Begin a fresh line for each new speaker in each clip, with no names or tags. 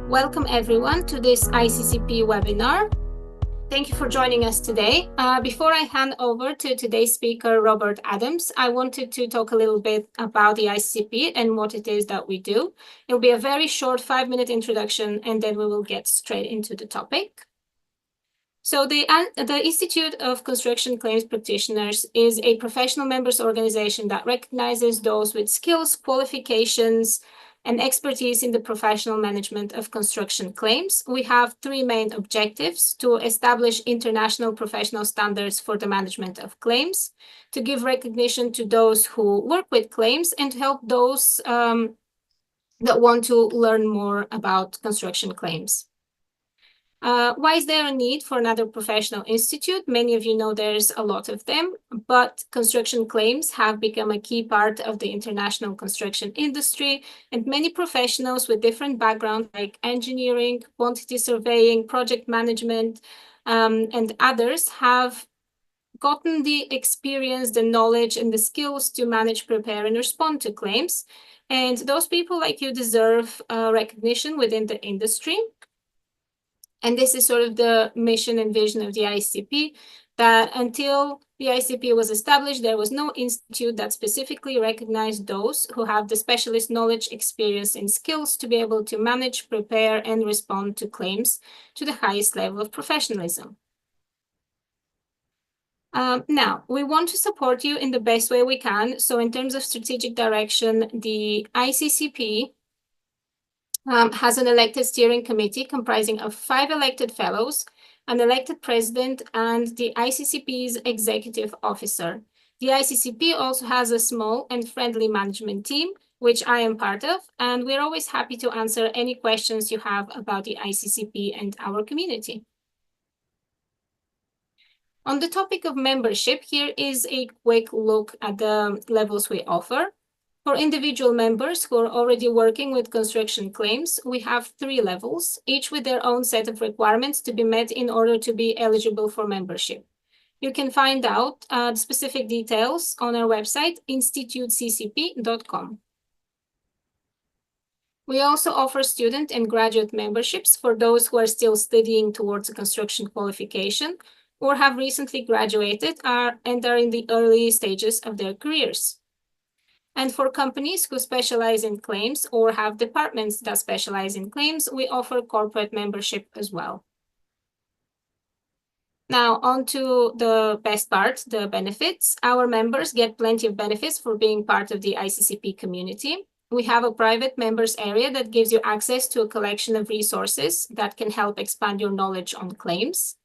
Welcome everyone to this ICCP webinar. Thank you for joining us today. Before I hand over to today's speaker, Robert Adams, I wanted to talk a little bit about the ICCP and what it is that we do. It'll be a very short 5-minute introduction, and then we will get straight into the topic. So the Institute of Construction Claims Practitioners is a professional members organization that recognizes those with skills, qualifications, and expertise in the professional management of construction claims. We have three main objectives: to establish international professional standards for the management of claims, to give recognition to those who work with claims, and to help those that want to learn more about construction claims. Why is there a need for another professional institute? Many of you know there's a lot of them, but construction claims have become a key part of the international construction industry, and many professionals with different backgrounds like engineering, quantity surveying, project management, and others have gotten the experience, the knowledge, and the skills to manage, prepare, and respond to claims. And those people like you deserve recognition within the industry. And this is sort of the mission and vision of the ICCP, that until the ICCP was established, there was no institute that specifically recognized those who have the specialist knowledge, experience, and skills to be able to manage, prepare, and respond to claims to the highest level of professionalism. Now, we want to support you in the best way we can. So in terms of strategic direction, the ICCP has an elected steering committee comprising of 5 elected fellows, an elected president, and the ICCP's executive officer. The ICCP also has a small and friendly management team, which I am part of, and we're always happy to answer any questions you have about the ICCP and our community. On the topic of membership, here is a quick look at the levels we offer. For individual members who are already working with construction claims, we have 3 levels, each with their own set of requirements to be met in order to be eligible for membership. You can find out specific details on our website, instituteccp.com. We also offer student and graduate memberships for those who are still studying towards a construction qualification or have recently graduated and are in the early stages of their careers. And for companies who specialize in claims or have departments that specialize in claims, we offer corporate membership as well. Now, on to the best part, the benefits. Our members get plenty of benefits for being part of the ICCP community. We have a private members area that gives you access to a collection of resources that can help expand your knowledge on claims.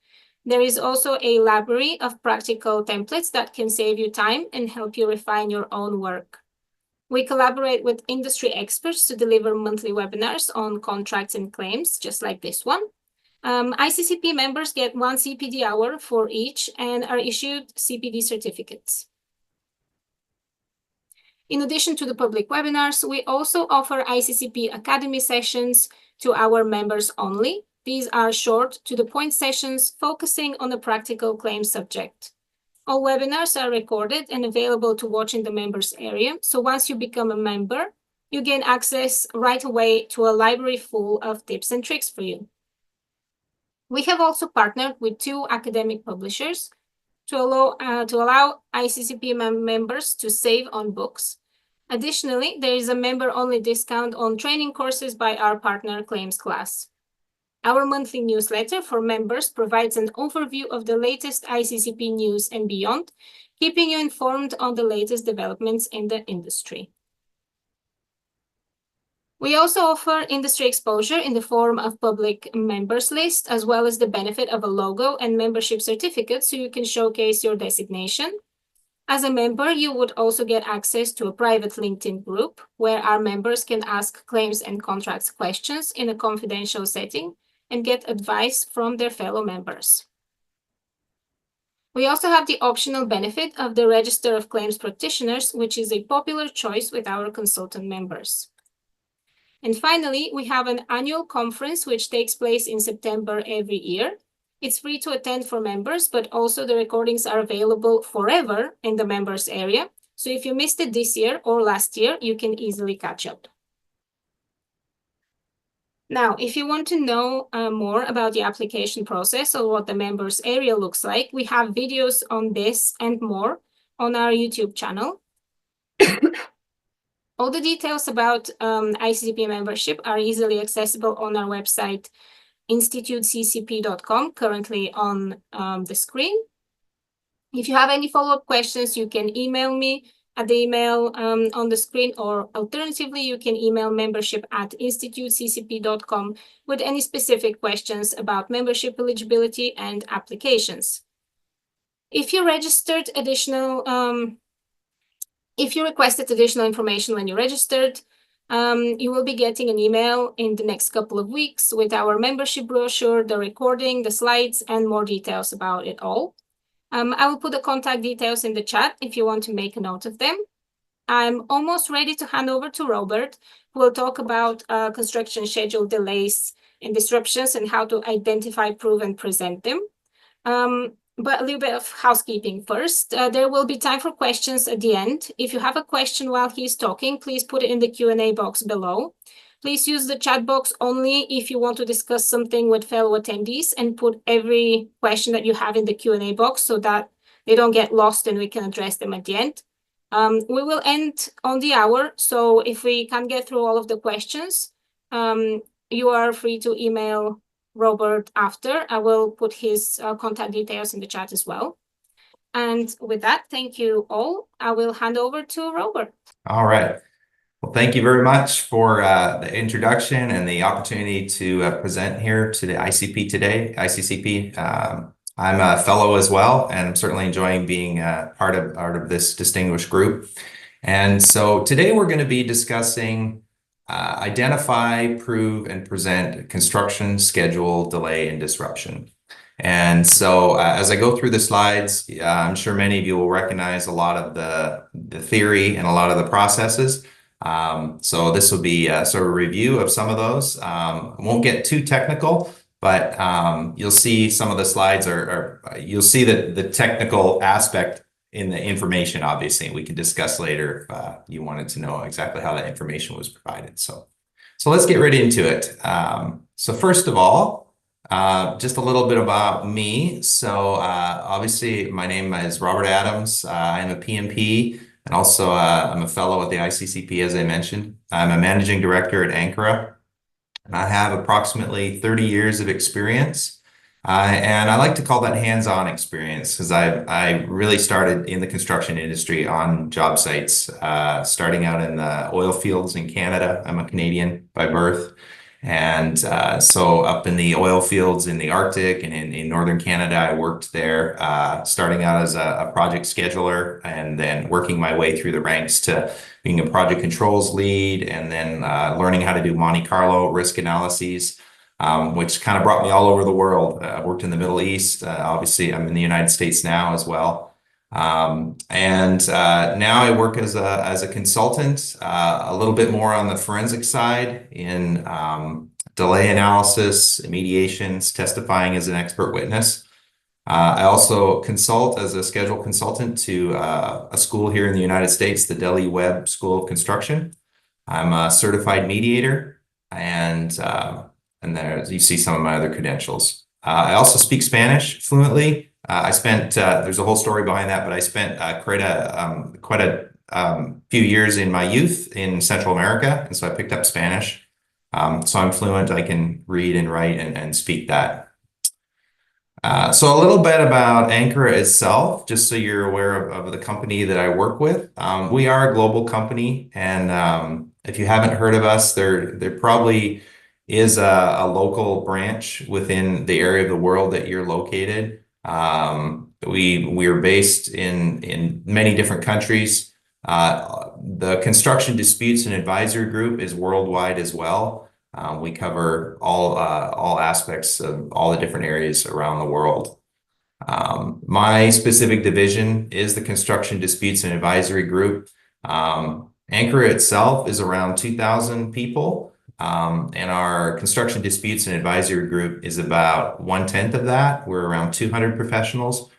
There is also a library of practical templates that can save you time and help you refine your own work. We collaborate with industry experts to deliver monthly webinars on contracts and claims, just like this one. ICCP members get 1 CPD hour for each and are issued CPD certificates. In addition to the public webinars, we also offer ICCP Academy sessions to our members only. These are short, to-the-point sessions focusing on a practical claim subject. All webinars are recorded and available to watch in the members area. So once you become a member, you gain access right away to a library full of tips and tricks for you. We have also partnered with 2 academic publishers to allow ICCP members to save on books. Additionally, there is a member-only discount on training courses by our partner Claims Class. Our monthly newsletter for members provides an overview of the latest ICCP news and beyond, keeping you informed on the latest developments in the industry. We also offer industry exposure in the form of public members list, as well as the benefit of a logo and membership certificate so you can showcase your designation. As a member, you would also get access to a private LinkedIn group where our members can ask claims and contracts questions in a confidential setting and get advice from their fellow members. We also have the optional benefit of the Register of Claims Practitioners, which is a popular choice with our consultant members. And finally, we have an annual conference which takes place in September every year. It's free to attend for members, but also the recordings are available forever in the members area. So if you missed it this year or last year, you can easily catch up. Now, if you want to know more about the application process or what the members area looks like, we have videos on this and more on our YouTube channel. All the details about ICCP membership are easily accessible on our website, instituteccp.com, currently on the screen. If you have any follow-up questions, you can email me at the email on the screen, or alternatively, you can email membership@instituteccp.com with any specific questions about membership eligibility and applications. If you registered if you requested additional information when you registered, you will be getting an email in the next couple of weeks with our membership brochure, the recording, the slides, and more details about it all. I will put the contact details in the chat if you want to make a note of them. I'm almost ready to hand over to Robert, who will talk about construction schedule delays and disruptions and how to identify, prove, and present them. But a little bit of housekeeping first. There will be time for questions at the end. If you have a question while he's talking, please put it in the Q&A box below. Please use the chat box only if you want to discuss something with fellow attendees, and put every question that you have in the Q&A box so that they don't get lost and we can address them at the end. We will end on the hour, so if we can't get through all of the questions, you are free to email Robert after. I will put his contact details in the chat as well. And with that, thank you all. I will hand over to Robert.
All right. Well, thank you very much for the introduction and the opportunity to present here to the ICP today, ICCP. I'm a fellow as well, and I'm certainly enjoying being part of this distinguished group. And so today we're going to be discussing identify, prove, and present construction schedule delay and disruption. And so as I go through the slides, I'm sure many of you will recognize a lot of the theory and a lot of the processes. So this will be a sort of a review of some of those. I won't get too technical, but you'll see some of the slides you'll see the technical aspect in the information, obviously, and we can discuss later if you wanted to know exactly how that information was provided. So let's get right into it. So first of all, just a little bit about me. So obviously, my name is Robert Adams. I'm a PMP, and also I'm a fellow at the ICCP, as I mentioned. I'm a managing director at Ankura, and I have approximately 30 years of experience. And I like to call that hands-on experience, because I really started in the construction industry on job sites, starting out in the oil fields in Canada. I'm a Canadian by birth. And so up in the oil fields in the Arctic and in northern Canada, I worked there, starting out as a project scheduler, and then working my way through the ranks to being a project controls lead, and then learning how to do Monte Carlo risk analyses, which kind of brought me all over the world. I worked in the Middle East. Obviously, I'm in the United States now as well. And now I work as a consultant, a little bit more on the forensic side in delay analysis, mediations, testifying as an expert witness. I also consult as a schedule consultant to a school here in the United States, the Delhi Webb School of Construction. I'm a certified mediator, and there you see some of my other credentials. I also speak Spanish fluently. There's a whole story behind that, but I spent quite a few years in my youth in Central America, and so I picked up Spanish. So I'm fluent. I can read and write and speak that. So a little bit about Ankura itself, just so you're aware of the company that I work with. We are a global company, and if you haven't heard of us, there probably is a local branch within the area of the world that you're located. We're based in many different countries. The Construction Disputes and Advisory Group is worldwide as well. We cover all aspects of all the different areas around the world. My specific division is the Construction Disputes and Advisory Group. Ankura itself is around 2,000 people. And our Construction Disputes and Advisory Group is about 1/10 of that. We're around 200 professionals,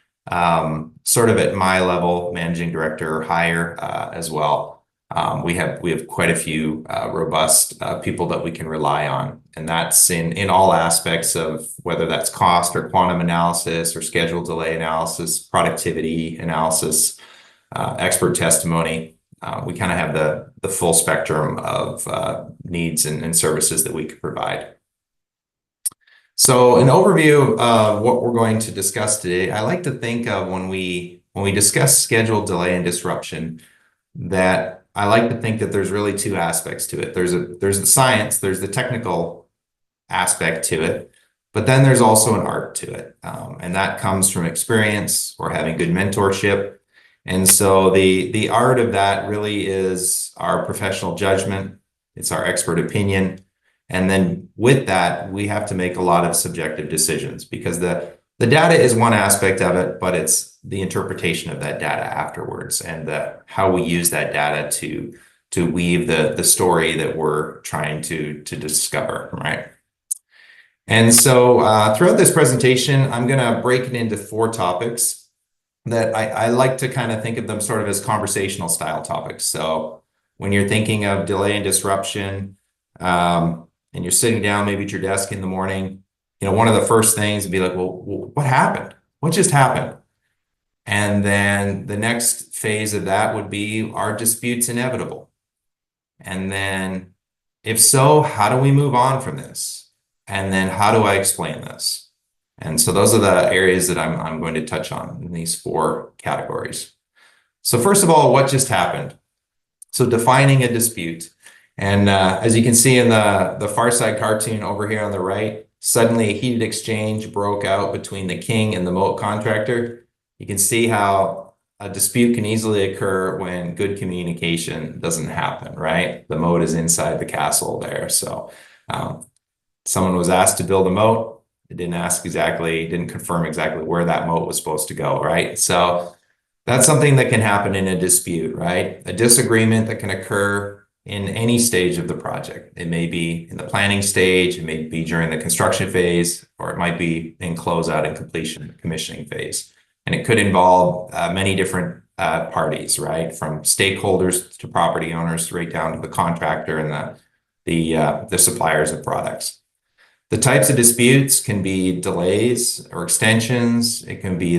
sort of at my level, managing director or higher as well. we have quite a few robust people that we can rely on, and that's in all aspects of whether that's cost or quantum analysis or schedule delay analysis, productivity analysis, expert testimony. We kind of have the full spectrum of needs and services that we could provide. So an overview of what we're going to discuss today, I like to think of when we discuss schedule delay and disruption, that I like to think that there's really two aspects to it. There's the science, there's the technical aspect to it, but then there's also an art to it. And that comes from experience or having good mentorship. And so the art of that really is our professional judgment. It's our expert opinion. And then with that, we have to make a lot of subjective decisions, because the data is one aspect of it, but it's the interpretation of that data afterwards and how we use that data to weave the story that we're trying to discover, right? And so throughout this presentation, I'm going to break it into 4 topics that I like to kind of think of them sort of as conversational style topics. So when you're thinking of delay and disruption, and you're sitting down maybe at your desk in the morning, one of the first things would be like, well, what happened? What just happened? And then the next phase of that would be, are disputes inevitable? And then if so, how do we move on from this? And then how do I explain this? And so those are the areas that I'm going to touch on in these 4 categories. So first of all, what just happened? So defining a dispute. And as you can see in the Far Side cartoon over here on the right, suddenly a heated exchange broke out between the king and the moat contractor. You can see how a dispute can easily occur when good communication doesn't happen, right? The moat is inside the castle there. So someone was asked to build a moat. It didn't confirm exactly where that moat was supposed to go, right? So that's something that can happen in a dispute, right? A disagreement that can occur in any stage of the project. It may be in the planning stage, it may be during the construction phase, or it might be in closeout and completion commissioning phase. And it could involve many different parties, right? From stakeholders to property owners, right down to the contractor and the suppliers of products. The types of disputes can be delays or extensions. It can be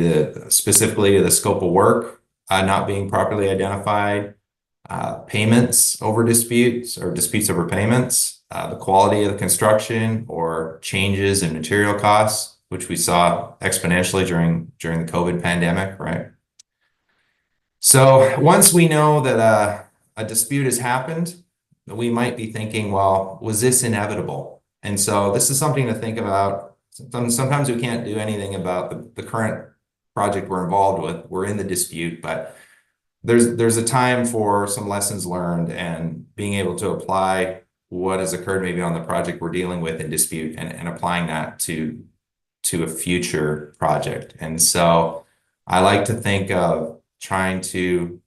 specifically the scope of work not being properly identified, payments over disputes or disputes over payments, the quality of the construction or changes in material costs, which we saw exponentially during the COVID pandemic, right? So once we know that a dispute has happened, we might be thinking, well, was this inevitable? And so this is something to think about. Sometimes we can't do anything about the current project we're involved with. We're in the dispute, but there's a time for some lessons learned and being able to apply what has occurred maybe on the project we're dealing with in dispute and applying that to a future project. And so I like to think of trying to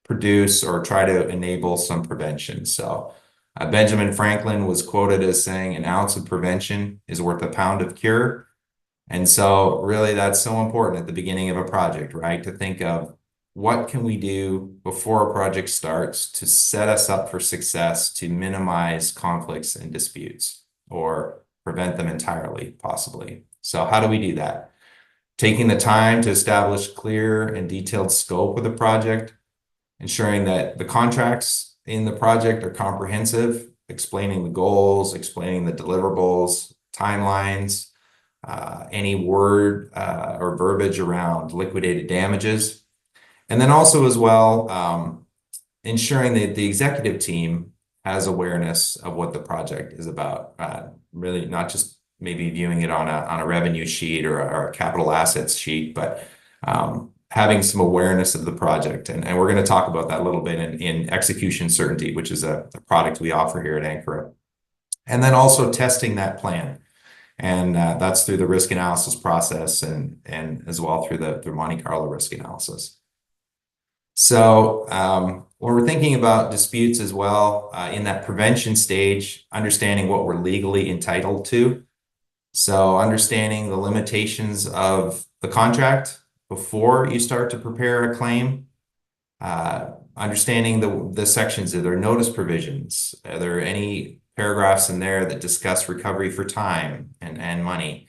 produce or try to enable some prevention. So Benjamin Franklin was quoted as saying, "An ounce of prevention is worth a pound of cure." And so really that's so important at the beginning of a project, right? To think of what can we do before a project starts to set us up for success, to minimize conflicts and disputes or prevent them entirely, possibly. So how do we do that? Taking the time to establish clear and detailed scope of the project, ensuring that the contracts in the project are comprehensive, explaining the goals, explaining the deliverables, timelines, any word or verbiage around liquidated damages. And then also as well, ensuring that the executive team has awareness of what the project is about, really not just maybe viewing it on a revenue sheet or a capital assets sheet, but having some awareness of the project. And we're going to talk about that a little bit in execution certainty, which is a product we offer here at Ankura. And then also testing that plan. And that's through the risk analysis process and as well through the Monte Carlo risk analysis. So when we're thinking about disputes as well, in that prevention stage, understanding what we're legally entitled to. So understanding the limitations of the contract before you start to prepare a claim, Understanding the sections. Are there notice provisions? Are there any paragraphs in there that discuss recovery for time and money?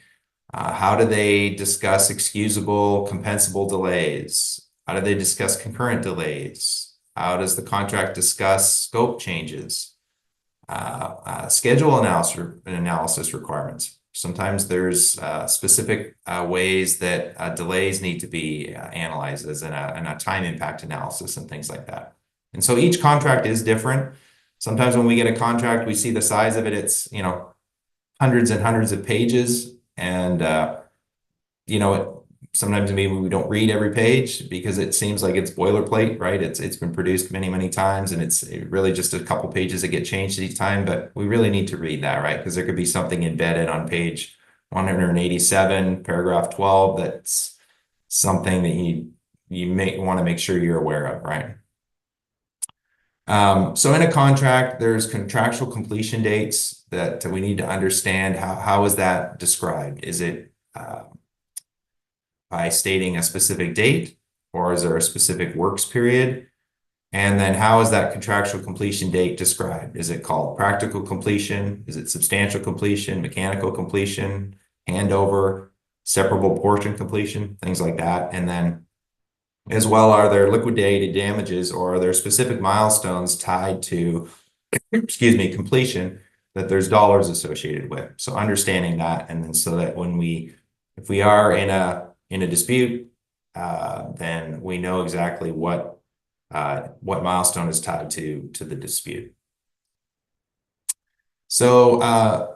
How do they discuss excusable, compensable delays? How do they discuss concurrent delays? How does the contract discuss scope changes? Schedule analysis requirements. Sometimes there's specific ways that delays need to be analyzed as in a time impact analysis and things like that. And so each contract is different. Sometimes when we get a contract, we see the size of it. It's, hundreds and hundreds of pages. And, sometimes maybe we don't read every page because it seems like it's boilerplate, right? It's been produced many, many times, and it's really just a couple pages that get changed each time, but we really need to read that, right? Because there could be something embedded on page 187, paragraph 12, that's something that you may want to make sure you're aware of, right? So in a contract, there's contractual completion dates that we need to understand. How is that described? Is it by stating a specific date, or is there a specific works period? And then how is that contractual completion date described? Is it called practical completion? Is it substantial completion, mechanical completion, handover, separable portion completion, things like that? And then as well, are there liquidated damages, or are there specific milestones tied to, completion that there's dollars associated with? So understanding that, and then so that if we are in a dispute, then we know exactly what milestone is tied to the dispute. So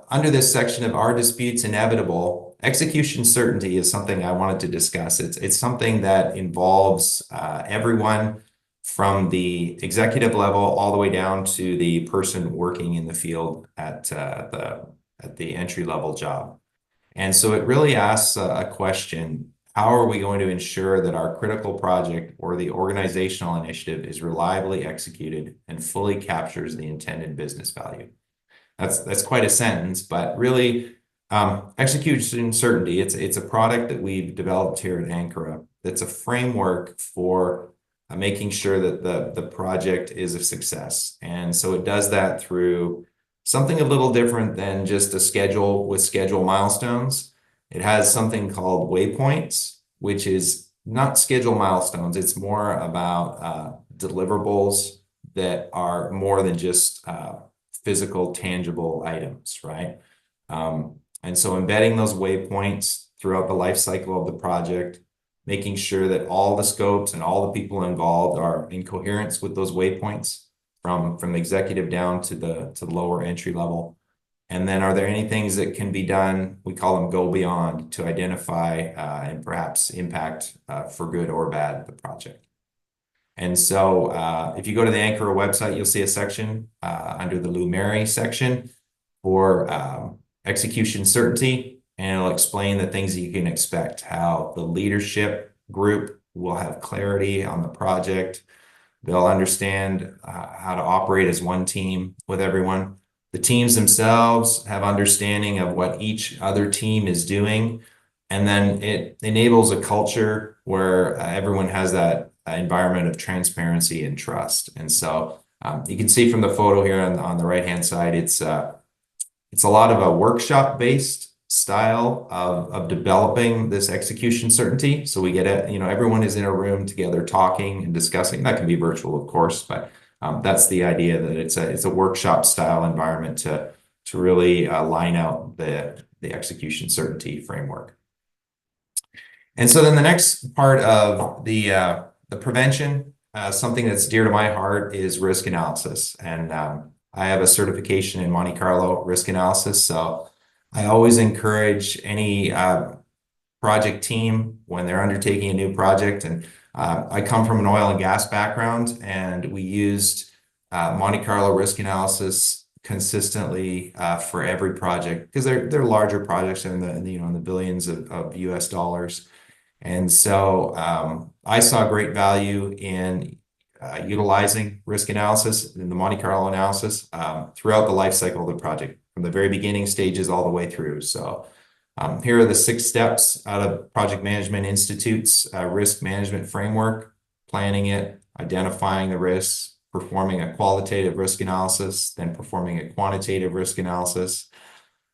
under this section of are disputes inevitable, execution certainty is something I wanted to discuss. It's something that involves everyone from the executive level all the way down to the person working in the field at the entry-level job. And so it really asks a question: how are we going to ensure that our critical project or the organizational initiative is reliably executed and fully captures the intended business value? That's quite a sentence, but really, execution certainty, it's a product that we've developed here at Ankura that's a framework for making sure that the project is a success. And so it does that through something a little different than just a schedule with schedule milestones. It has something called waypoints, which is not schedule milestones. It's more about deliverables that are more than just physical, tangible items, right? And so embedding those waypoints throughout the life cycle of the project, making sure that all the scopes and all the people involved are in coherence with those waypoints from the executive down to the lower entry level. And then are there any things that can be done, we call them go beyond, to identify and perhaps impact for good or bad the project. And so if you go to the Ankura website, you'll see a section under the Lou Mary section for execution certainty, and it'll explain the things that you can expect, how the leadership group will have clarity on the project. They'll understand how to operate as one team with everyone. The teams themselves have understanding of what each other team is doing. And then it enables a culture where everyone has that environment of transparency and trust. And so you can see from the photo here on the right-hand side, it's a lot of a workshop-based style of developing this execution certainty. So we get it, everyone is in a room together talking and discussing. That can be virtual, of course, but that's the idea, that it's a workshop style environment to really line out the execution certainty framework. And so then the next part of the prevention, something that's dear to my heart, is risk analysis. And I have a certification in Monte Carlo risk analysis. So I always encourage any project team when they're undertaking a new project. And I come from an oil and gas background, and we used Monte Carlo risk analysis consistently for every project, because they're larger projects in the billions of US dollars. And so I saw great value in utilizing risk analysis in the Monte Carlo analysis throughout the life cycle of the project, from the very beginning stages all the way through. So here are the 6 steps out of Project Management Institute's risk management framework: planning it, identifying the risks, performing a qualitative risk analysis, then performing a quantitative risk analysis,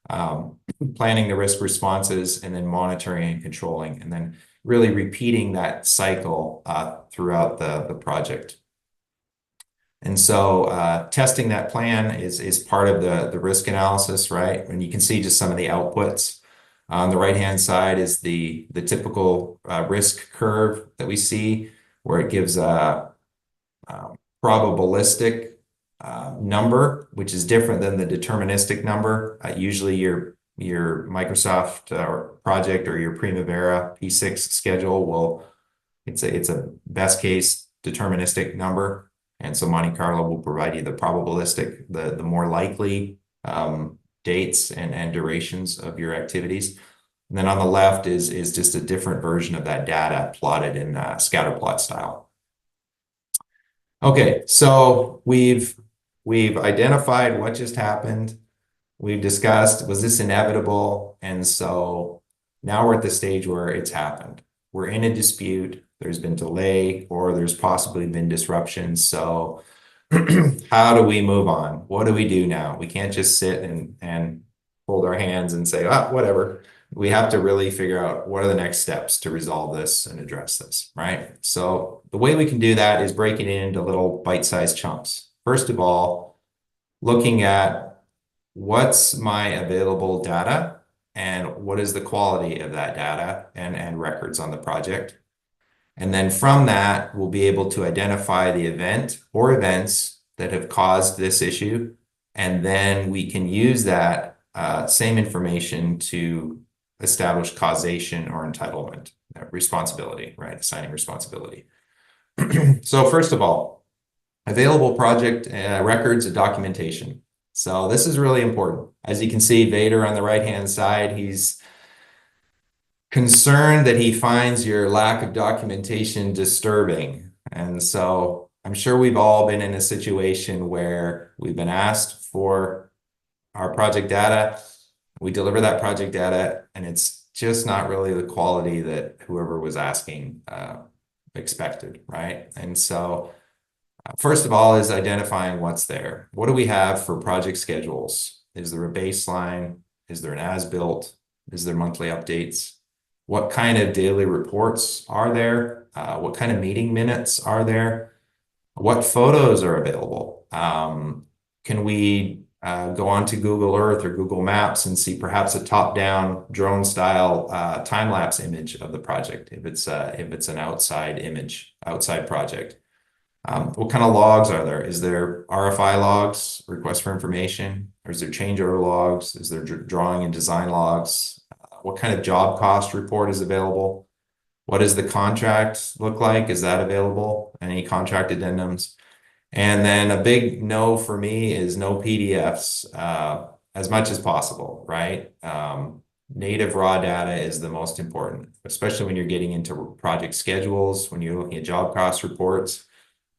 planning the risk responses, and then monitoring and controlling, and then really repeating that cycle throughout the project. And so testing that plan is part of the risk analysis, right? And you can see just some of the outputs. On the right-hand side is the typical risk curve that we see, where it gives a probabilistic number, which is different than the deterministic number. Usually your Microsoft project or your Primavera P6 schedule it's a best case deterministic number. And so Monte Carlo will provide you the probabilistic, the more likely dates and durations of your activities. And then on the left is just a different version of that data plotted in scatter plot style. Okay, so we've identified what just happened. We've discussed, was this inevitable? And so now we're at the stage where it's happened. We're in a dispute. There's been delay, or there's possibly been disruption. So how do we move on? What do we do now? We can't just sit and hold our hands and say, whatever. We have to really figure out what are the next steps to resolve this and address this, right? So the way we can do that is breaking it into little bite-sized chunks. First of all, looking at what's my available data and what is the quality of that data and records on the project. And then from that, we'll be able to identify the event or events that have caused this issue. And then we can use that same information to establish causation or entitlement, responsibility, right? Assigning responsibility. So first of all, available project records and documentation. So this is really important. As you can see, Vader on the right-hand side, he's concerned that he finds your lack of documentation disturbing. And so I'm sure we've all been in a situation where we've been asked for our project data, we deliver that project data, and it's just not really the quality that whoever was asking expected, right? And so first of all is identifying what's there. What do we have for project schedules? Is there a baseline? Is there an as-built? Is there monthly updates? What kind of daily reports are there? What kind of meeting minutes are there? What photos are available? Can we go onto Google Earth or Google Maps and see perhaps a top-down drone style time-lapse image of the project if it's an outside project? What kind of logs are there? Is there RFI logs, request for information? Or is there change order logs? Is there drawing and design logs? What kind of job cost report is available? What does the contract look like? Is that available? Any contract addendums? And then a big no for me is no PDFs as much as possible, right? Native raw data is the most important, especially when you're getting into project schedules, when you're looking at job cost reports.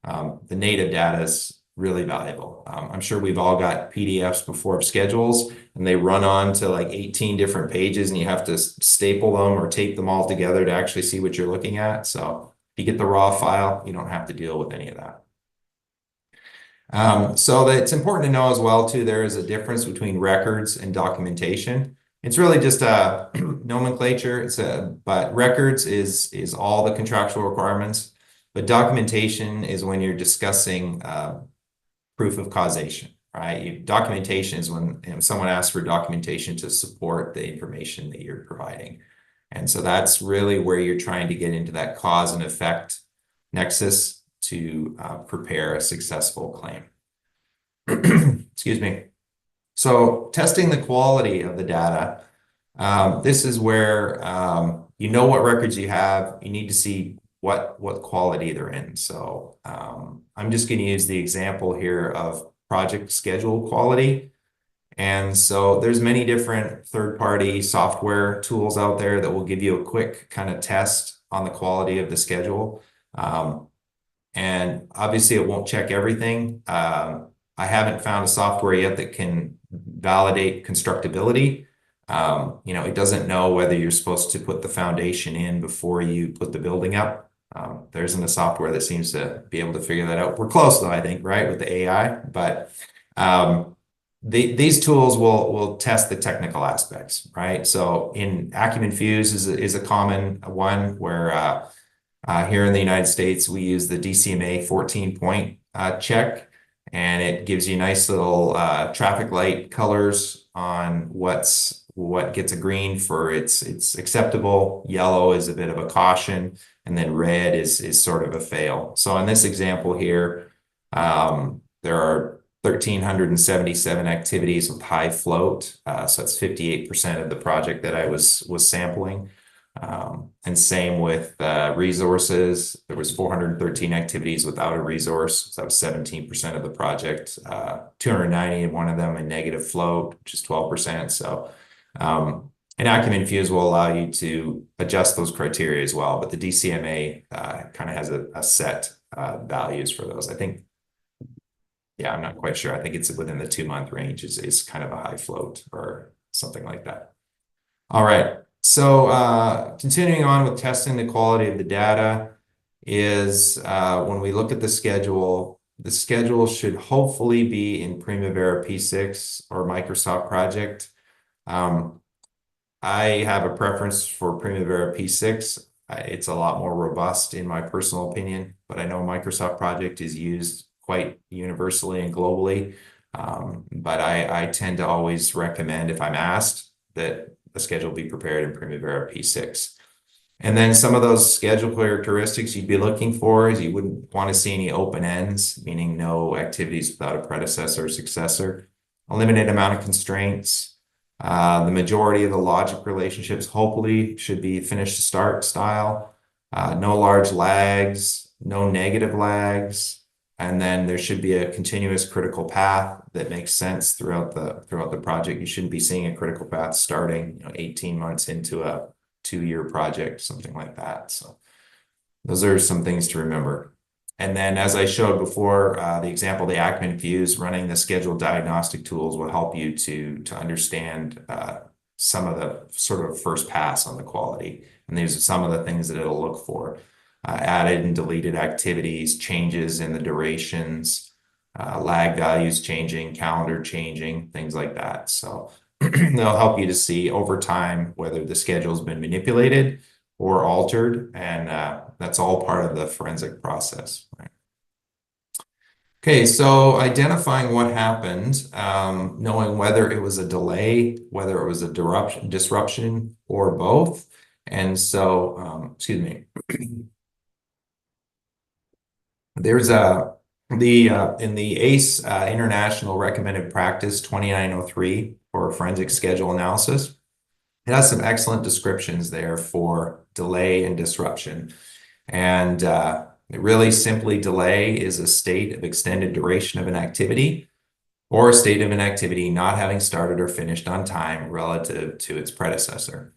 The native data is really valuable. I'm sure we've all got PDFs before of schedules, and they run on to like 18 different pages, and you have to staple them or tape them all together to actually see what you're looking at. So if you get the raw file, you don't have to deal with any of that. So it's important to know as well, too, there is a difference between records and documentation. It's really just a nomenclature. But records is all the contractual requirements. But documentation is when you're discussing proof of causation, right? Documentation is when someone asks for documentation to support the information that you're providing. And so that's really where you're trying to get into that cause and effect nexus to prepare a successful claim. Excuse me. So testing the quality of the data. This is where you know what records you have. You need to see what quality they're in. So I'm just going to use the example here of project schedule quality. And so there's many different third-party software tools out there that will give you a quick kind of test on the quality of the schedule. And obviously it won't check everything. I haven't found a software yet that can validate constructability. It doesn't know whether you're supposed to put the foundation in before you put the building up. There isn't a software that seems to be able to figure that out. We're close though, I think, right, with the AI, but these tools will test the technical aspects, right? So in Acumen Fuse is a common one where here in the United States, we use the DCMA 14-point check, and it gives you nice little traffic light colors on what gets a green for it's acceptable. Yellow is a bit of a caution, and then red is sort of a fail. So in this example here, there are 1,377 activities with high float. So that's 58% of the project that I was sampling. And same with resources. There was 413 activities without a resource. So that was 17% of the project. 290 one of them in negative float, which is 12%. So and Acumen Fuse will allow you to adjust those criteria as well. But the DCMA kind of has a set values for those. I think, yeah, I'm not quite sure. I think it's within the 2-month range is kind of a high float or something like that. All right. So continuing on with testing the quality of the data is when we look at the schedule should hopefully be in Primavera P6 or Microsoft Project. I have a preference for Primavera P6. It's a lot more robust in my personal opinion, but I know Microsoft Project is used quite universally and globally. But I tend to always recommend, if I'm asked, that the schedule be prepared in Primavera P6. And then some of those schedule characteristics you'd be looking for is you wouldn't want to see any open ends, meaning no activities without a predecessor or successor, a limited amount of constraints. The majority of the logic relationships hopefully should be finish to start style, no large lags, no negative lags. And then there should be a continuous critical path that makes sense throughout the project. You shouldn't be seeing a critical path starting 18 months into a 2-year project, something like that. So those are some things to remember. And then as I showed before, the example, the Acumen Fuse, running the scheduled diagnostic tools will help you to understand some of the sort of first pass on the quality. And these are some of the things that it'll look for. Added and deleted activities, changes in the durations, lag values changing, calendar changing, things like that. So they'll help you to see over time whether the schedule's been manipulated or altered, and that's all part of the forensic process. Right? Okay, so identifying what happened, knowing whether it was a delay, whether it was a disruption, or both. And so, excuse me. There's in the ACE International Recommended Practice 2903 for forensic schedule analysis. It has some excellent descriptions there for delay and disruption. And really simply, delay is a state of extended duration of an activity or a state of an activity not having started or finished on time relative to its predecessor.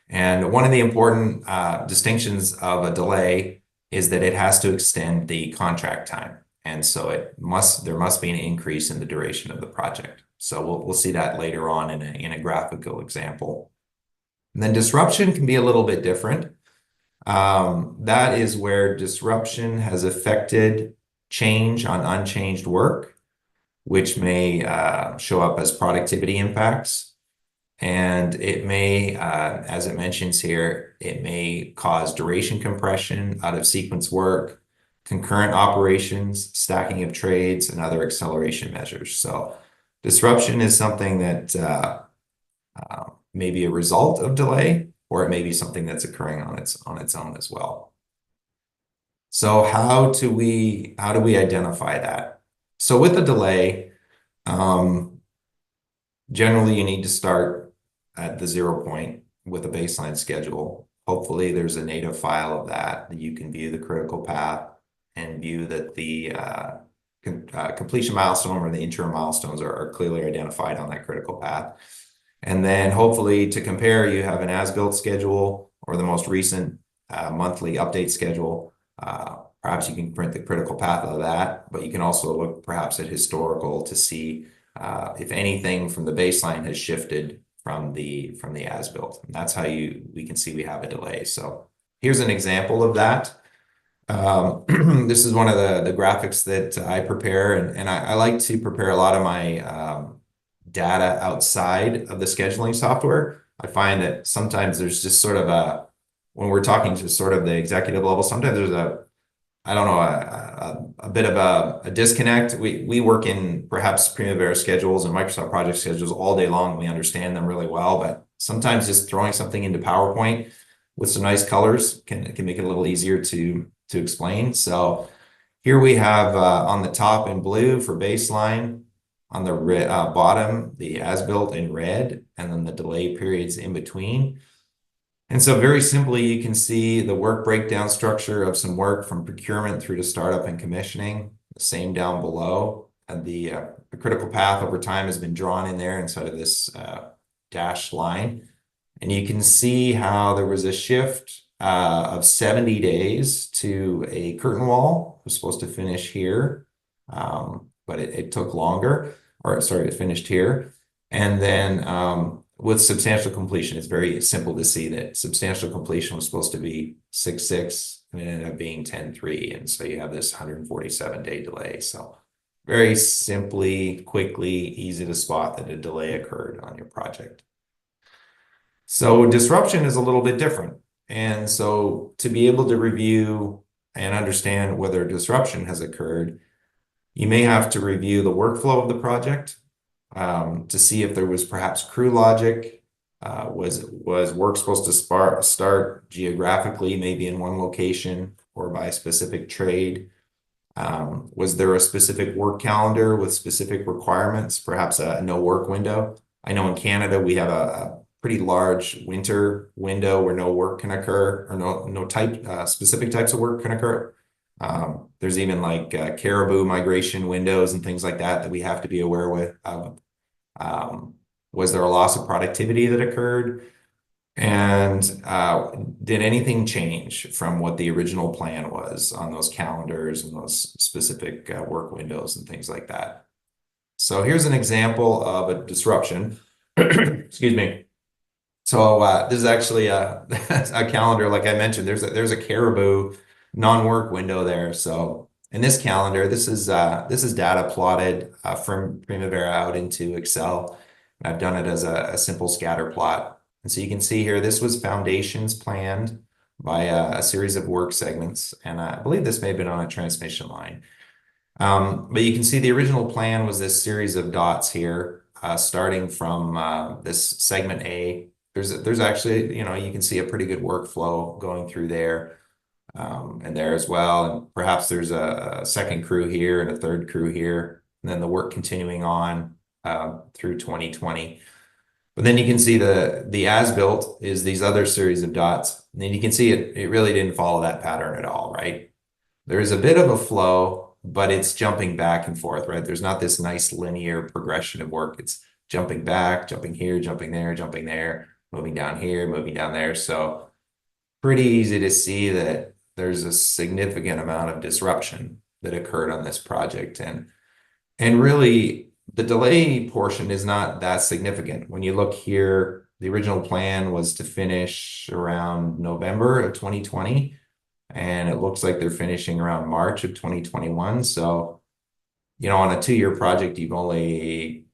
And one of the important distinctions of a delay is that it has to extend the contract time. And so there must be an increase in the duration of the project. So we'll see that later on in a graphical example. And then disruption can be a little bit different. That is where disruption has affected change on unchanged work, which may show up as productivity impacts. And it may, as it mentions here, it may cause duration compression, out of sequence work, concurrent operations, stacking of trades, and other acceleration measures. So disruption is something that may be a result of delay, or it may be something that's occurring on its own as well. So how do we identify that? So with a delay, generally you need to start at the 0 point with a baseline schedule. Hopefully there's a native file of that you can view the critical path and view that the completion milestone or the interim milestones are clearly identified on that critical path. And then hopefully to compare, you have an as-built schedule or the most recent monthly update schedule. Perhaps you can print the critical path of that, but you can also look perhaps at historical to see if anything from the baseline has shifted from the as-built. And that's how we can see we have a delay. So here's an example of that. This is one of the graphics that I prepare, and I like to prepare a lot of my data outside of the scheduling software. I find that sometimes there's just sort of when we're talking to sort of the executive level, sometimes there's I don't know, a bit of a disconnect. We work in perhaps Primavera schedules and Microsoft project schedules all day long. We understand them really well, but sometimes just throwing something into PowerPoint with some nice colors can make it a little easier to explain. So here we have on the top in blue for baseline, on the bottom, the as-built in red, and then the delay periods in between. And so very simply, you can see the work breakdown structure of some work from procurement through to startup and commissioning, the same down below. And the critical path over time has been drawn in there inside of this dashed line. And you can see how there was a shift of 70 days to a curtain wall. It was supposed to finish here, but it took longer, or sorry, it finished here. And then with substantial completion, it's very simple to see that substantial completion was supposed to be 6/6 and it ended up being 10/3. And so you have this 147-day delay. So very simply, quickly, easy to spot that a delay occurred on your project. So disruption is a little bit different. And so to be able to review and understand whether disruption has occurred, you may have to review the workflow of the project to see if there was perhaps crew logic. Was work supposed to start geographically, maybe in one location or by a specific trade? Was there a specific work calendar with specific requirements, perhaps a no work window? I know in Canada we have a pretty large winter window where no work can occur, or no specific types of work can occur. There's even like caribou migration windows and things like that we have to be aware of. Was there a loss of productivity that occurred? And did anything change from what the original plan was on those calendars and those specific work windows and things like that? So here's an example of a disruption. Excuse me. So this is actually a calendar, like I mentioned. There's a caribou non-work window there. So in this calendar, this is data plotted from Primavera out into Excel. I've done it as a simple scatter plot. And so you can see here, this was foundations planned by a series of work segments. And I believe this may have been on a transmission line. But you can see the original plan was this series of dots here, starting from this segment A. There's actually, you can see a pretty good workflow going through there and there as well. And perhaps there's a second crew here and a third crew here, and then the work continuing on through 2020. But then you can see the as-built is these other series of dots. And then you can see it really didn't follow that pattern at all, right? There is a bit of a flow, but it's jumping back and forth, right? There's not this nice linear progression of work. It's jumping back, jumping here, jumping there, moving down here, moving down there. So pretty easy to see that there's a significant amount of disruption that occurred on this project. And really, the delay portion is not that significant. When you look here, the original plan was to finish around November of 2020, and it looks like they're finishing around March of 2021. So, on a 2-year project, you've only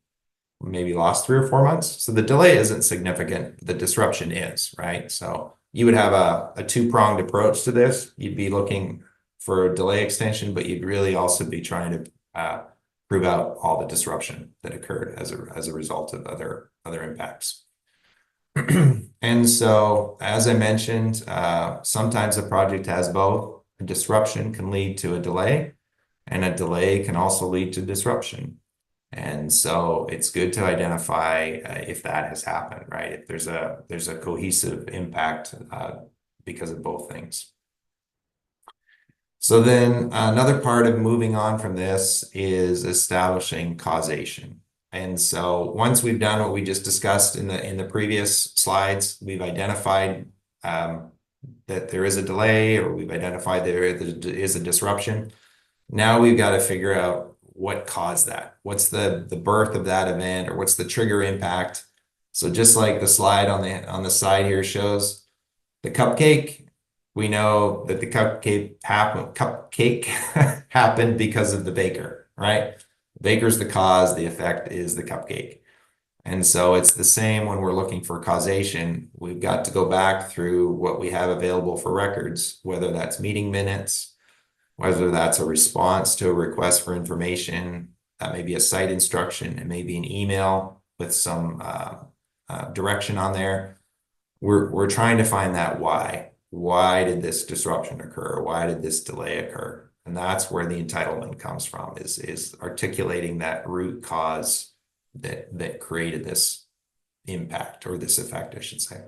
maybe lost 3 or 4 months. So the delay isn't significant. The disruption is, right? So you would have a two-pronged approach to this. You'd be looking for a delay extension, but you'd really also be trying to prove out all the disruption that occurred as a result of other impacts. And so, as I mentioned, sometimes a project has both. A disruption can lead to a delay, and a delay can also lead to disruption. And so it's good to identify if that has happened, right? If there's a cohesive impact because of both things. So then another part of moving on from this is establishing causation. And so once we've done what we just discussed in the previous slides, we've identified that there is a delay, or we've identified there is a disruption. Now we've got to figure out what caused that. What's the birth of that event, or what's the trigger impact? So just like the slide on the side here shows, the cupcake We know that the cupcake happened because of the baker, right? The baker's the cause, the effect is the cupcake. And so it's the same when we're looking for causation. We've got to go back through what we have available for records, whether that's meeting minutes, whether that's a response to a request for information, that may be a site instruction, it may be an email with some direction on there. We're trying to find that why. Why did this disruption occur? Why did this delay occur? And that's where the entitlement comes from, is articulating that root cause that created this impact, or this effect, I should say.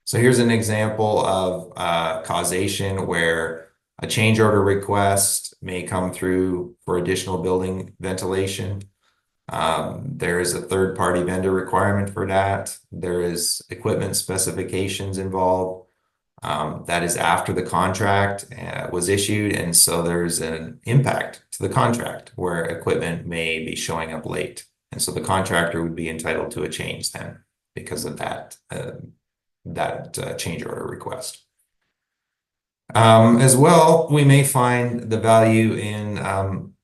So here's an example of causation where a change order request may come through for additional building ventilation. There is a third-party vendor requirement for that. There is equipment specifications involved. That is after the contract was issued, and so there's an impact to the contract where equipment may be showing up late. And so the contractor would be entitled to a change then because of that change order request. As well, we may find the value in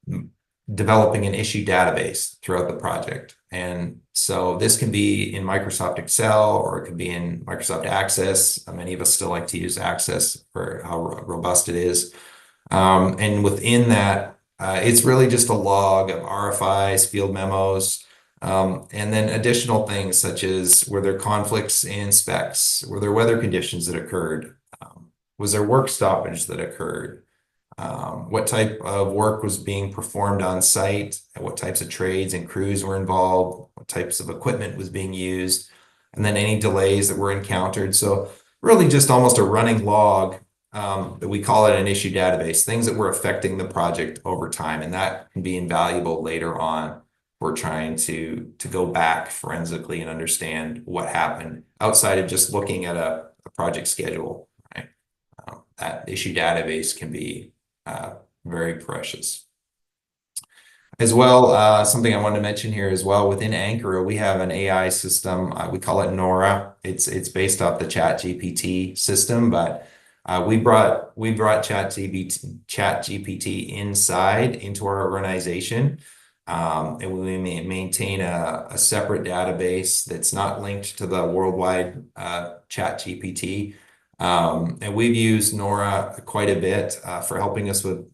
developing an issue database throughout the project. And so this can be in Microsoft Excel, or it could be in Microsoft Access. Many of us still like to use Access for how robust it is. And within that, it's really just a log of RFIs, field memos, and then additional things such as, were there conflicts in specs? Were there weather conditions that occurred? Was there work stoppage that occurred? What type of work was being performed on site? What types of trades and crews were involved? What types of equipment was being used? And then any delays that were encountered. So really just almost a running log, that we call it an issue database, things that were affecting the project over time. And that can be invaluable later on. We're trying to go back forensically and understand what happened outside of just looking at a project schedule, right? That issue database can be very precious. As well, something I wanted to mention here as well, within Ankura, we have an AI system. We call it Nora. It's based off the ChatGPT system, but we brought ChatGPT inside into our organization. And we maintain a separate database that's not linked to the worldwide ChatGPT. And we've used Nora quite a bit for helping us with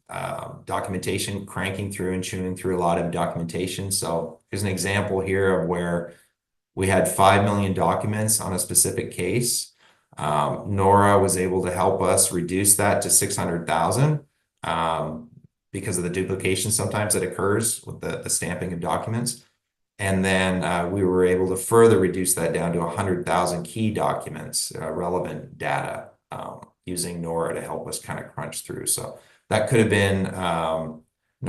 documentation, cranking through and chewing through a lot of documentation. So here's an example here of where we had 5 million documents on a specific case. Nora was able to help us reduce that to 600,000 because of the duplication sometimes that occurs with the stamping of documents. And then we were able to further reduce that down to 100,000 key documents, relevant data, using Nora to help us kind of crunch through. So that could have been,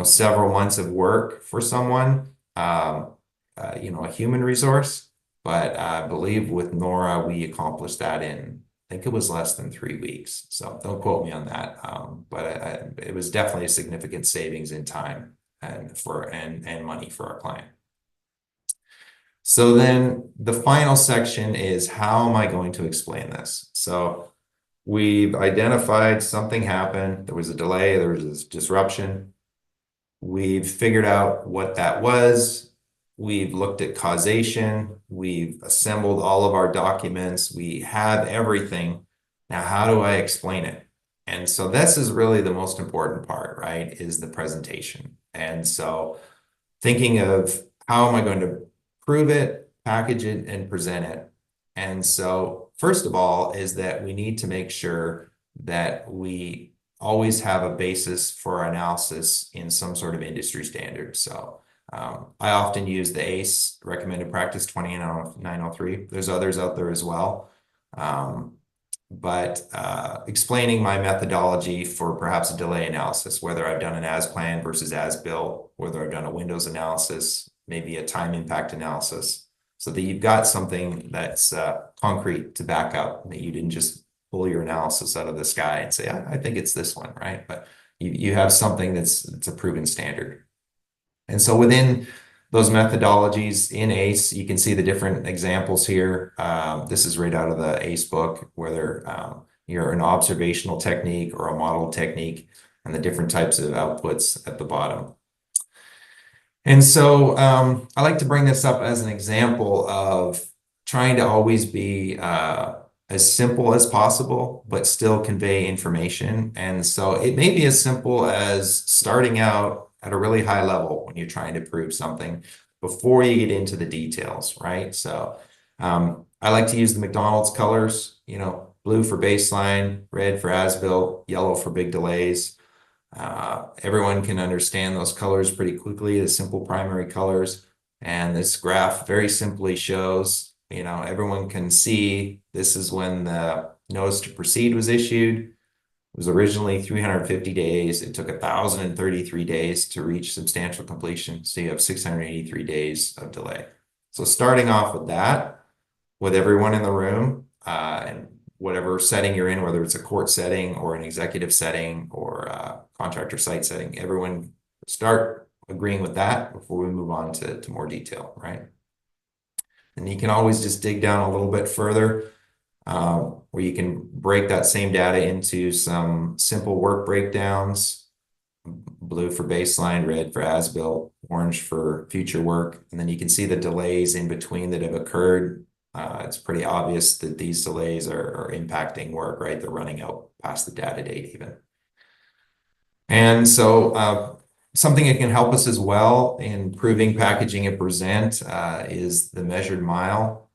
several months of work for someone, a human resource. But I believe with Nora, we accomplished that in, I think it was less than 3 weeks. So don't quote me on that. But it was definitely a significant savings in time and money for our client. So then the final section is, how am I going to explain this? So we've identified something happened. There was a delay. There was this disruption. We've figured out what that was. We've looked at causation. We've assembled all of our documents. We have everything. Now, how do I explain it? And so this is really the most important part, right? Is the presentation. And so thinking of, how am I going to prove it, package it, and present it? And so first of all is that we need to make sure that we always have a basis for our analysis in some sort of industry standard. So I often use the ACE recommended practice 2903. There's others out there as well. But explaining my methodology for perhaps a delay analysis, whether I've done an as-planned versus as-built, whether I've done a windows analysis, maybe a time impact analysis, so that you've got something that's concrete to back up, that you didn't just pull your analysis out of the sky and say, I think it's this one, right? But you have something that's a proven standard. And so within those methodologies in ACE, you can see the different examples here. This is right out of the ACE book, where they're, you're an observational technique or a model technique, and the different types of outputs at the bottom. And so I like to bring this up as an example of trying to always be as simple as possible, but still convey information. And so it may be as simple as starting out at a really high level when you're trying to prove something before you get into the details, right? So I like to use the McDonald's colors, blue for baseline, red for as-built, yellow for big delays. Everyone can understand those colors pretty quickly, the simple primary colors. And this graph very simply shows, everyone can see this is when the notice to proceed was issued. It was originally 350 days. It took 1,033 days to reach substantial completion. So you have 683 days of delay. So starting off with that, with everyone in the room, and whatever setting you're in, whether it's a court setting or an executive setting or a contractor site setting, everyone start agreeing with that before we move on to more detail, right? And you can always just dig down a little bit further, where you can break that same data into some simple work breakdowns, blue for baseline, red for as-built, orange for future work. And then you can see the delays in between that have occurred. It's pretty obvious that these delays are impacting work, right? They're running out past the data date even. And so something that can help us as well in proving packaging and present is the measured mile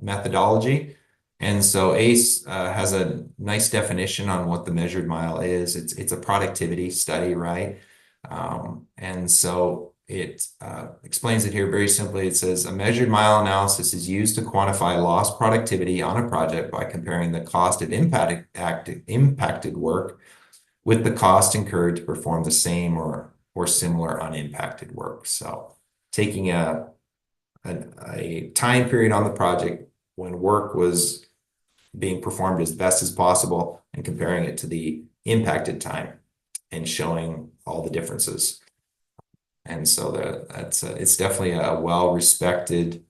methodology. And so ACE has a nice definition on what the measured mile is. It's a productivity study, right? And so it explains it here very simply. It says a measured mile analysis is used to quantify lost productivity on a project by comparing the cost of impacted work with the cost incurred to perform the same or similar unimpacted work. So taking a time period on the project when work was being performed as best as possible and comparing it to the impacted time and showing all the differences. And so it's definitely a well-respected,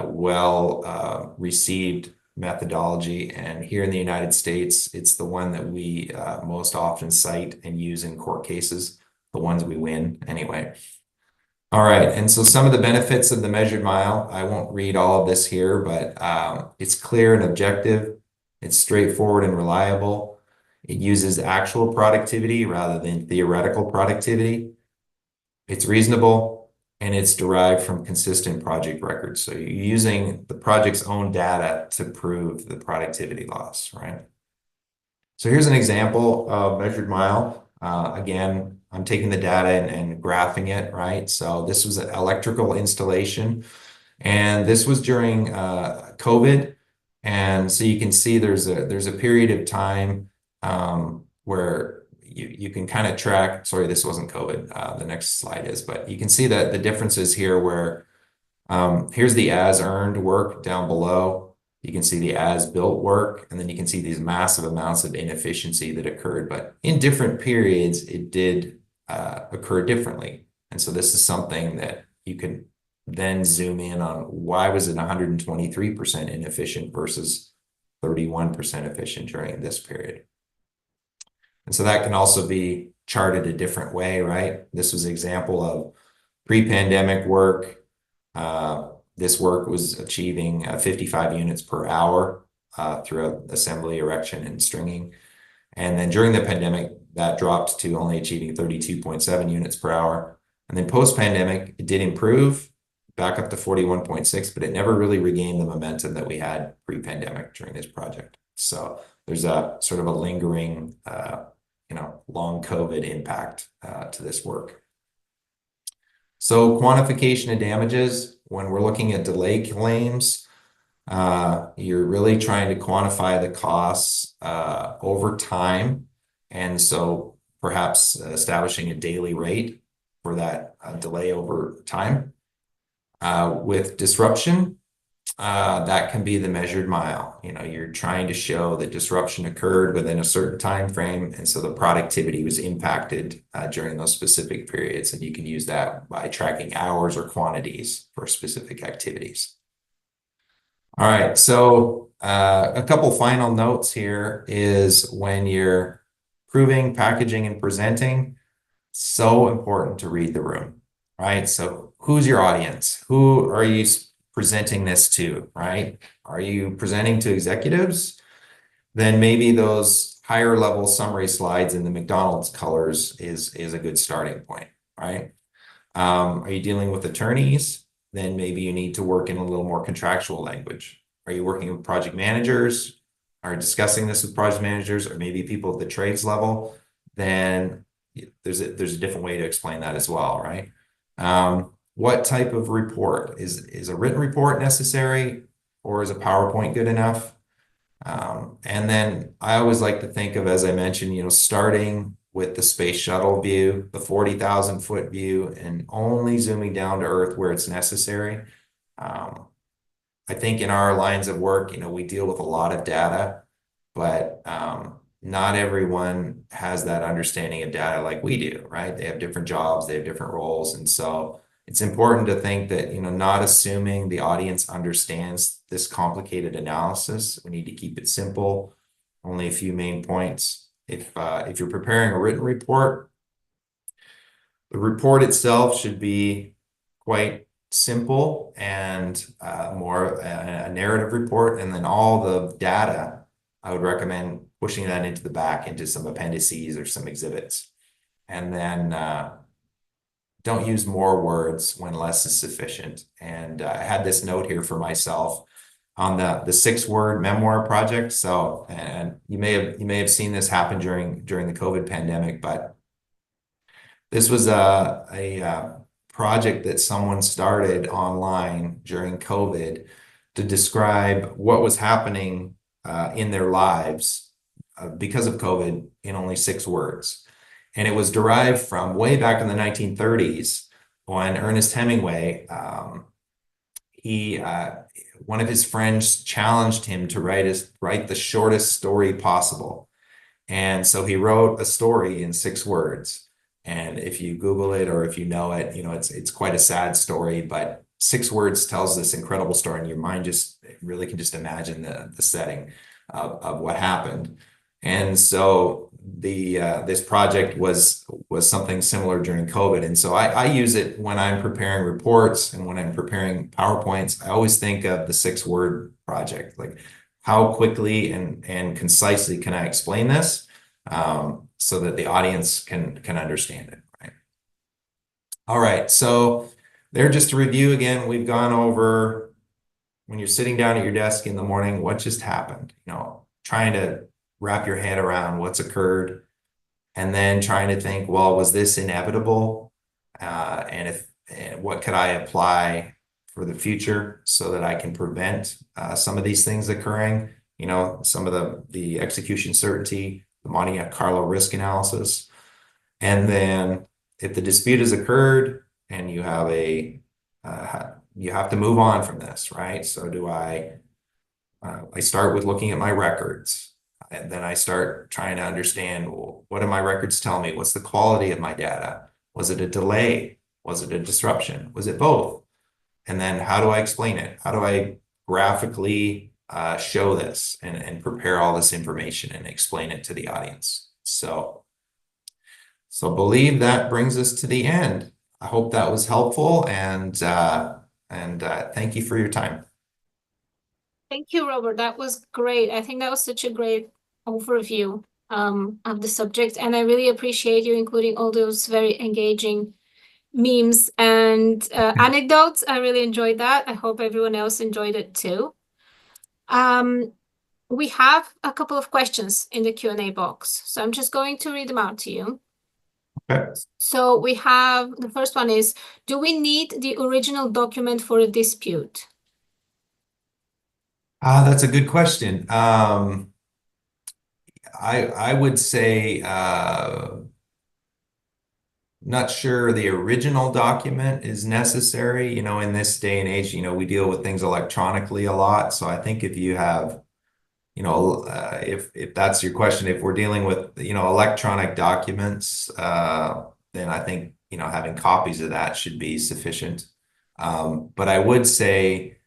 well-received methodology. And here in the United States, it's the one that we most often cite and use in court cases, the ones we win anyway. All right, and so some of the benefits of the measured mile, I won't read all of this here, but it's clear and objective. It's straightforward and reliable. It uses actual productivity rather than theoretical productivity. It's reasonable, and it's derived from consistent project records. So you're using the project's own data to prove the productivity loss, right? So here's an example of measured mile. Again, I'm taking the data and graphing it, right? So this was an electrical installation, and this was during COVID. And so you can see there's a period of time where you can kind of track, sorry, this wasn't COVID, the next slide is, but you can see that the differences here where here's the as earned work down below. You can see the as built work, and then you can see these massive amounts of inefficiency that occurred, but in different periods, it did occur differently. And so this is something that you can then zoom in on. Why was it 123% inefficient versus 31% efficient during this period? And so that can also be charted a different way, right? This was an example of pre-pandemic work. This work was achieving 55 units per hour throughout assembly, erection, and stringing. And then during the pandemic, that dropped to only achieving 32.7 units per hour. And then post-pandemic, it did improve back up to 41.6, but it never really regained the momentum that we had pre-pandemic during this project. So there's a sort of a lingering, long COVID impact to this work. So quantification of damages, when we're looking at delay claims, you're really trying to quantify the costs over time. And so perhaps establishing a daily rate for that delay over time. With disruption, that can be the measured mile. You're trying to show that disruption occurred within a certain time frame, and so the productivity was impacted during those specific periods, and you can use that by tracking hours or quantities for specific activities. All right, so a couple final notes here is when you're proving, packaging, and presenting, so important to read the room, right? So who's your audience? Who are you presenting this to, right? Are you presenting to executives? Then maybe those higher level summary slides in the McDonald's colors is a good starting point, right? Are you dealing with attorneys? Then maybe you need to work in a little more contractual language. Are you working with project managers? Are you discussing this with project managers or maybe people at the trades level? Then there's a different way to explain that as well, right? What type of report? Is a written report necessary or is a PowerPoint good enough? And then I always like to think of, as I mentioned, starting with the space shuttle view, the 40,000 foot view, and only zooming down to Earth where it's necessary. Um, I think in our lines of work, we deal with a lot of data, but not everyone has that understanding of data like we do, right? They have different jobs, they have different roles. And so it's important to think that, not assuming the audience understands this complicated analysis. We need to keep it simple, only a few main points. If you're preparing a written report, the report itself should be quite simple and more a narrative report. And then all the data, I would recommend pushing that into the back into some appendices or some exhibits. And then don't use more words when less is sufficient. And I had this note here for myself on the 6-word memoir project. So, and you may have seen this happen during the COVID pandemic, but this was a project that someone started online during COVID to describe what was happening in their lives because of COVID in only 6 words. And it was derived from way back in the 1930s when Ernest Hemingway, one of his friends challenged him to write the shortest story possible. And so he wrote a story in 6 words. And if you Google it or if you know it, it's quite a sad story, but 6 words tells this incredible story, and your mind just really can just imagine the setting of what happened. And so this project was something similar during COVID. And so I use it when I'm preparing reports and when I'm preparing PowerPoints. I always think of the 6-word project, like how quickly and concisely can I explain this so that the audience can understand it, right? All right, so there, just to review again, we've gone over when you're sitting down at your desk in the morning, what just happened, trying to wrap your head around what's occurred, and then trying to think, well, was this inevitable? And what could I apply for the future so that I can prevent some of these things occurring? Some of the execution certainty, the Monte Carlo risk analysis. And then if the dispute has occurred and you have you have to move on from this, right? So I start with looking at my records. And then I start trying to understand, well, what do my records tell me? What's the quality of my data? Was it a delay? Was it a disruption? Was it both? And then how do I explain it? How do I graphically show this and prepare all this information and explain it to the audience? So believe that brings us to the end. I hope that was helpful, and thank you for your time.
Thank you, Robert. That was great. I think that was such a great overview of the subject, and I really appreciate you including all those very engaging memes and anecdotes. I really enjoyed that. I hope everyone else enjoyed it too. We have a couple of questions in the Q&A box, so I'm just going to read them out to you.
Okay.
So we have, the first one is, do we need the original document for a dispute?
That's a good question. I would say not sure the original document is necessary. In this day and age, we deal with things electronically a lot. So I think if you have, if that's your question, if we're dealing with, electronic documents, then I think, having copies of that should be sufficient. But I would say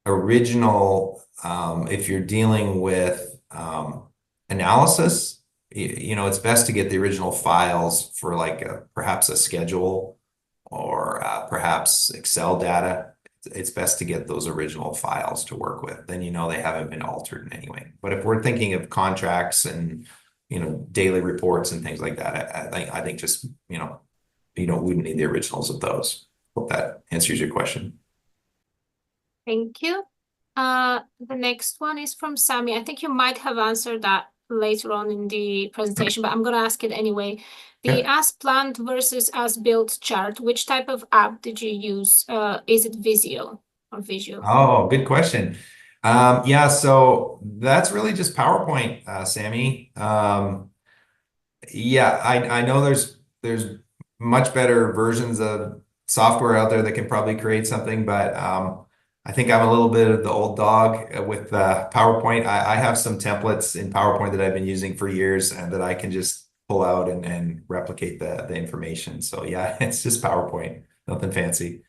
original, if you're dealing with analysis, it's best to get the original files for like perhaps a schedule or perhaps Excel data. It's best to get those original files to work with. Then they haven't been altered in any way. But if we're thinking of contracts and daily reports and things like that, I think just we wouldn't need the originals of those. Hope that answers your question.
Thank you. The next one is from Sammy. I think you might have answered that later on in the presentation, but I'm going to ask it anyway. The
Yeah.
as planned versus as built chart, which type of app did you use? Is it Visio or Visual?
Oh, good question. Yeah, so that's really just PowerPoint, Sammy. Yeah, I know there's much better versions of software out there that can probably create something, but I think I'm a little bit of the old dog with PowerPoint. I have some templates in PowerPoint that I've been using for years and that I can just pull out and replicate the information. So yeah, it's just PowerPoint, nothing fancy.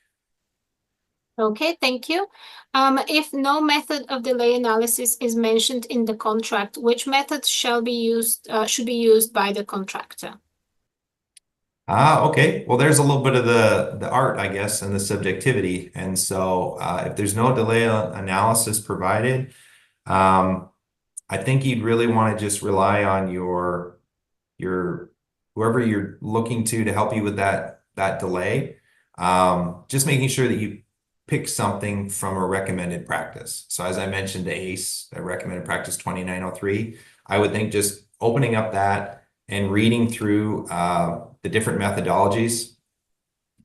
Okay, thank you. If no method of delay analysis is mentioned in the contract, which method should be used by the contractor?
Okay. Well, there's a little bit of the art, I guess, and the subjectivity. And so if there's no delay analysis provided, I think you'd really want to just rely on your whoever you're looking to help you with that delay. Just making sure that you pick something from a recommended practice. So as I mentioned, the ACE, the recommended practice 2903, I would think just opening up that and reading through the different methodologies.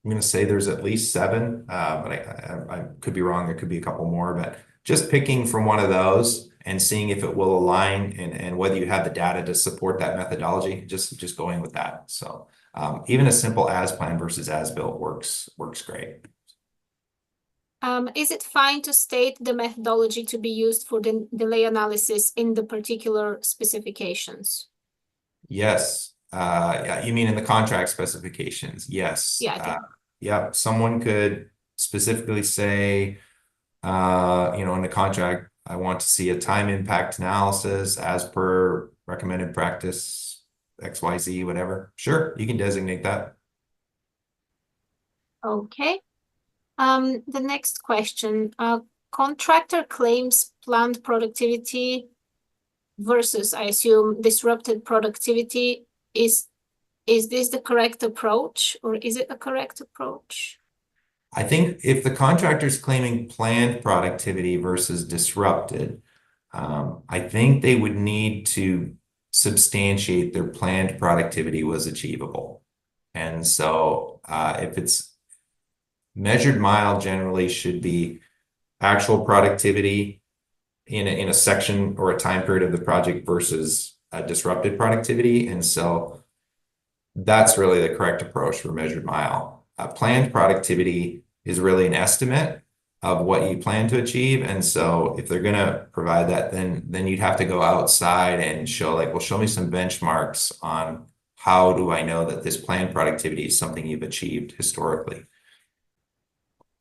I'm going to say there's at least 7, but I could be wrong. There could be a couple more, but just picking from one of those and seeing if it will align and whether you have the data to support that methodology, just going with that. So even a simple as planned versus as built works great.
Is it fine to state the methodology to be used for the delay analysis in the particular specifications?
Yes. Yeah, you mean in the contract specifications? Yes.
Yeah, I think.
Yeah, someone could specifically say, in the contract, I want to see a time impact analysis as per recommended practice XYZ, whatever. Sure, you can designate that.
Okay. The next question, contractor claims planned productivity versus, I assume, disrupted productivity. Is this the correct approach, or is it a correct approach?
I think if the contractor's claiming planned productivity versus disrupted, I think they would need to substantiate their planned productivity was achievable. And so if it's measured mile generally should be actual productivity in a section or a time period of the project versus disrupted productivity. And so that's really the correct approach for measured mile. Planned productivity is really an estimate of what you plan to achieve. And so if they're going to provide that, then you'd have to go outside and show well, show me some benchmarks on how do I know that this planned productivity is something you've achieved historically.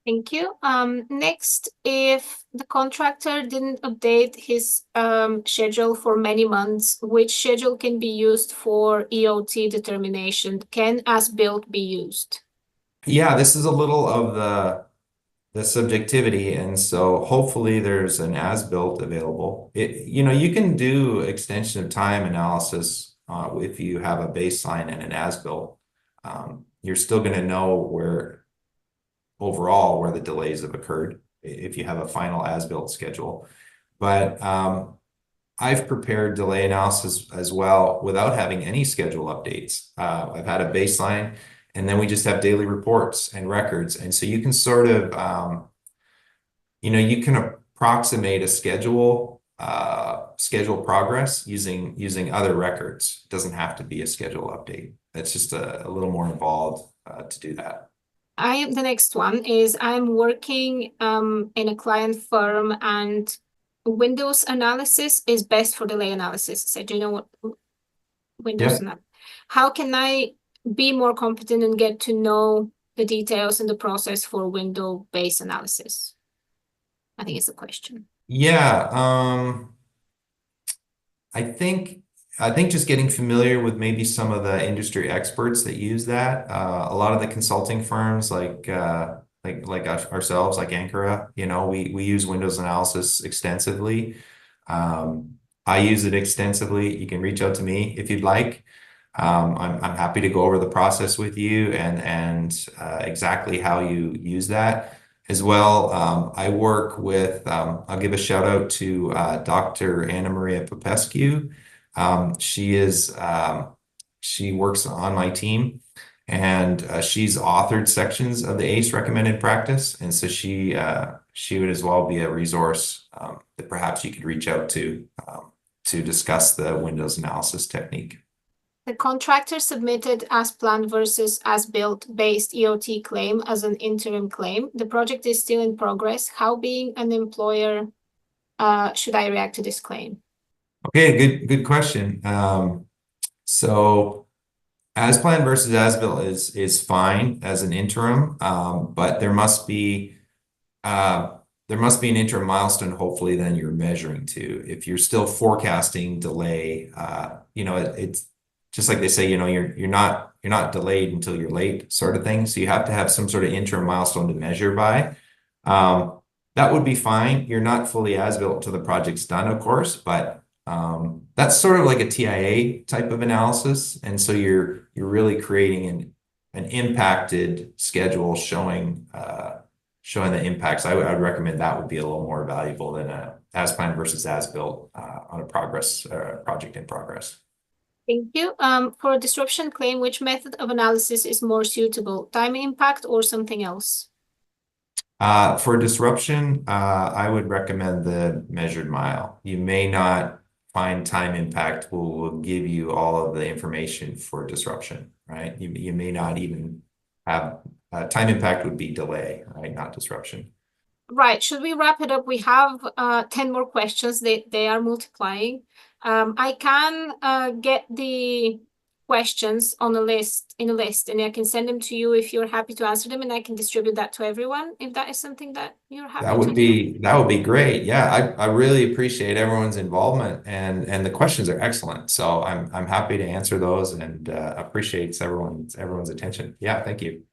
Thank you. Next, if the contractor didn't update his schedule for many months, which schedule can be used for EOT determination? Can as-built be used?
Yeah, this is a little of the subjectivity, and so hopefully there's an as-built available. You can do extension of time analysis if you have a baseline and an as-built. You're still going to know overall where the delays have occurred if you have a final as-built schedule. But I've prepared delay analysis as well without having any schedule updates. I've had a baseline, and then we just have daily reports and records. And so you can sort of, you can approximate a schedule progress using other records. It doesn't have to be a schedule update. It's just a little more involved to do that.
The next one is I'm working in a client firm, and Windows analysis is best for delay analysis. So do you know what Windows analysis? How can I be more competent and get to know the details in the process for window-based analysis? I think it's a question.
Yeah, I think just getting familiar with maybe some of the industry experts that use that. A lot of the consulting firms like ourselves, like Ankura, we use Windows analysis extensively. I use it extensively. You can reach out to me if you'd like. I'm happy to go over the process with you and exactly how you use that as well. I work with, I'll give a shout out to Dr. Anna Maria Popescu. She works on my team, and she's authored sections of the ACE recommended practice. And so she would as well be a resource that perhaps you could reach out to discuss the Windows analysis technique.
The contractor submitted as planned versus as built based EOT claim as an interim claim. The project is still in progress. How, being an employer, should I react to this claim?
Okay, good question. So as planned versus as built is fine as an interim, but there must be an interim milestone, hopefully, then you're measuring to. If you're still forecasting delay, it's just like they say, you're not delayed until you're late, sort of thing. So you have to have some sort of interim milestone to measure by. That would be fine. You're not fully as built until the project's done, of course, but that's sort of like a TIA type of analysis. And so you're really creating an impacted schedule showing the impacts. I would recommend that would be a little more valuable than a as planned versus as built on a project in progress.
Thank you. For a disruption claim, which method of analysis is more suitable, time impact or something else?
For disruption, I would recommend the measured mile. You may not find time impact will give you all of the information for disruption, right? You may not even have time impact would be delay, right? Not disruption.
Right. Should we wrap it up? We have 10 more questions. They are multiplying. I can get the questions on a list, and I can send them to you if you're happy to answer them, and I can distribute that to everyone if that is something that you're happy to do.
That would be great. Yeah, I really appreciate everyone's involvement, and the questions are excellent. So I'm happy to answer those, and appreciates everyone's attention. Yeah, thank you.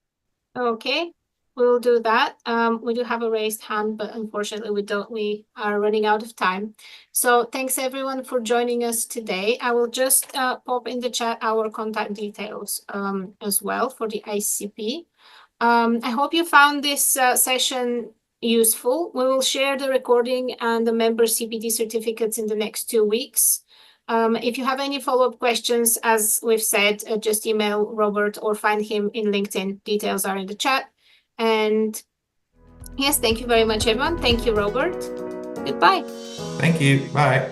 Okay, we'll do that. We do have a raised hand, but unfortunately we are running out of time. So thanks everyone for joining us today. I will just pop in the chat our contact details as well for the ICCP. I hope you found this session useful. We will share the recording and the member CPD certificates in the next 2 weeks. If you have any follow-up questions, as we've said, just email Robert or find him in LinkedIn. Details are in the chat. And yes, thank you very much, everyone. Thank you, Robert. Goodbye.
Thank you. Bye.